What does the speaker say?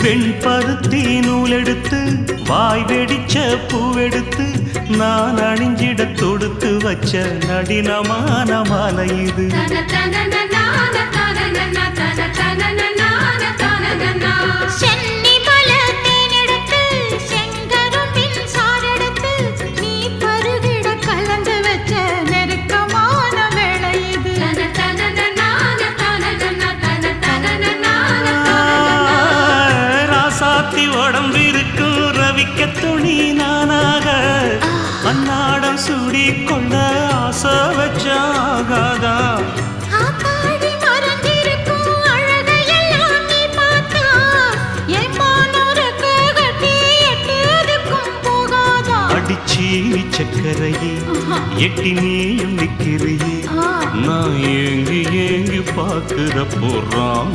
வெண்பருத்தி நூலெடுத்து வாய் வெடிச்ச பூவெடுத்து நான் அணிஞ்சிட தொடுத்து வச்ச நடினமான மாலை இது. உடம்பிருக்கும் ரவிக்க துணி நானாக அன்னாடம் சூடி கொண்ட ஆசை வச்சாகாதா. அடிச்சி சக்கரையே எட்டி நீயும் நிக்கிறையே நான் ஏங்கி ஏங்கி பார்க்கிற போறான்.